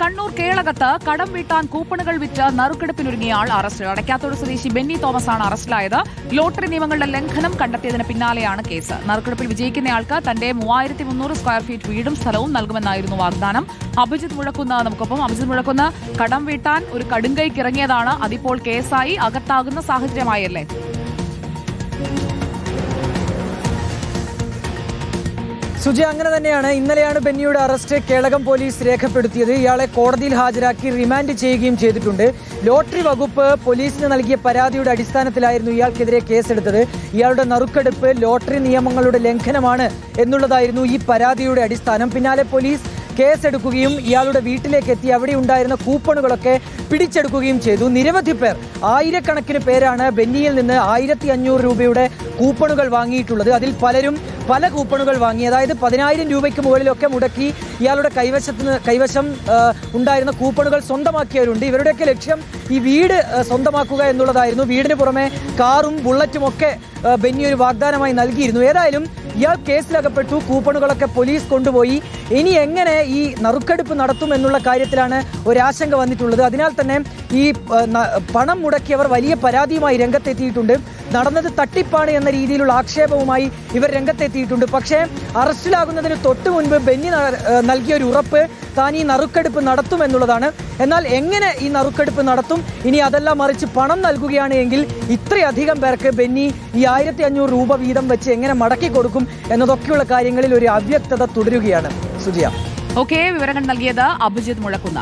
കണ്ണൂർ കേളകത്ത് കടം വീട്ടാൻ കൂപ്പണുകൾ വിറ്റ് നറുക്കെടുപ്പിനൊരുങ്ങിയ ആൾ അറസ്റ്റ്. അടയ്ക്കാത്തോട് സ്വദേശി ബെന്നി തോമസ് ആണ് അറസ്റ്റിലായത്. ലോട്ടറി നിയമങ്ങളുടെ ലംഘനം കണ്ടെത്തിയതിന് പിന്നാലെയാണ് കേസ്. നറുക്കെടുപ്പിൽ വിജയിക്കുന്നയാൾക്ക് തന്റെ 3300 സ്ക്വയർ ഫീറ്റ് വീടും സ്ഥലവും നൽകുമെന്നായിരുന്നു വാഗ്ദാനം. അഭിജിത്ത് മുഴക്കുന്ന നമുക്കൊപ്പം. അഭിജിത്ത് മുഴക്കുന്ന, കടം വീട്ടാൻ ഒരു കടുങ്കൈക്കിറങ്ങിയതാണ്, അതിപ്പോൾ കേസായി അകത്താകുന്ന സാഹചര്യമായല്ലേ? സുജി, അങ്ങനെ തന്നെയാണ്. ഇന്നലെയാണ് ബെന്നിയുടെ അറസ്റ്റ് കേളകം പോലീസ് രേഖപ്പെടുത്തിയത്. ഇയാളെ കോടതിയിൽ ഹാജരാക്കി റിമാൻഡ് ചെയ്യുകയും ചെയ്തിട്ടുണ്ട്. ലോട്ടറി വകുപ്പ് പോലീസിന് നൽകിയ പരാതിയുടെ അടിസ്ഥാനത്തിലായിരുന്നു ഇയാൾക്കെതിരെ കേസെടുത്തത്. ഇയാളുടെ നറുക്കെടുപ്പ് ലോട്ടറി നിയമങ്ങളുടെ ലംഘനമാണ് എന്നുള്ളതായിരുന്നു ഈ പരാതിയുടെ അടിസ്ഥാനം. പിന്നാലെ പോലീസ് കേസെടുക്കുകയും ഇയാളുടെ വീട്ടിലേക്ക് എത്തി അവിടെ ഉണ്ടായിരുന്ന കൂപ്പണുകളൊക്കെ പിടിച്ചെടുക്കുകയും ചെയ്തു. നിരവധി പേർ, ആയിരക്കണക്കിന് പേരാണ് ബെന്നിയിൽ നിന്ന് 1500 രൂപയുടെ കൂപ്പണുകൾ വാങ്ങിയിട്ടുള്ളത്. അതിൽ പലരും പല കൂപ്പണുകൾ വാങ്ങി, അതായത് 10,000 രൂപയ്ക്ക് മുകളിലൊക്കെ മുടക്കി ഇയാളുടെ കൈവശം ഉണ്ടായിരുന്ന കൂപ്പണുകൾ സ്വന്തമാക്കിയവരുണ്ട്. ഇവരുടെയൊക്കെ ലക്ഷ്യം ഈ വീട് സ്വന്തമാക്കുക എന്നുള്ളതായിരുന്നു. വീടിന് പുറമെ കാറും ബുള്ളറ്റും ഒക്കെ ബെന്നി ഒരു വാഗ്ദാനമായി നൽകിയിരുന്നു. ഏതായാലും ഇയാൾ കേസിലകപ്പെട്ടു. കൂപ്പണുകളൊക്കെ പോലീസ് കൊണ്ടുപോയി. ഇനി എങ്ങനെ ഈ നറുക്കെടുപ്പ് നടത്തും എന്നുള്ള കാര്യത്തിലാണ് ഒരാശങ്ക വന്നിട്ടുള്ളത്. അതിനാൽ തന്നെ ഈ പണം മുടക്കിയവർ വലിയ പരാതിയുമായി രംഗത്തെത്തിയിട്ടുണ്ട്. നടന്നത് തട്ടിപ്പാണ് എന്ന രീതിയിലുള്ള ആക്ഷേപവുമായി ഇവർ രംഗത്തെത്തിയിട്ടുണ്ട്. പക്ഷേ അറസ്റ്റിലാകുന്നതിന് തൊട്ട് മുൻപ് ബെന്നി നൽകിയ ഒരു ഉറപ്പ് താൻ ഈ നറുക്കെടുപ്പ് നടത്തുമെന്നുള്ളതാണ്. എന്നാൽ എങ്ങനെ ഈ നറുക്കെടുപ്പ് നടത്തും? ഇനി അതെല്ലാം മറിച്ച് പണം നൽകുകയാണ് എങ്കിൽ ഇത്രയധികം പേർക്ക് ബെന്നി ഈ 1500 രൂപ വീതം വെച്ച് എങ്ങനെ മടക്കി കൊടുക്കും എന്നതൊക്കെയുള്ള കാര്യങ്ങളിൽ ഒരു അവ്യക്തത തുടരുകയാണ്. സുജിയ, വിവരങ്ങൾ നൽകിയത് അഭിജിത്ത് മുഴക്കുന്ന.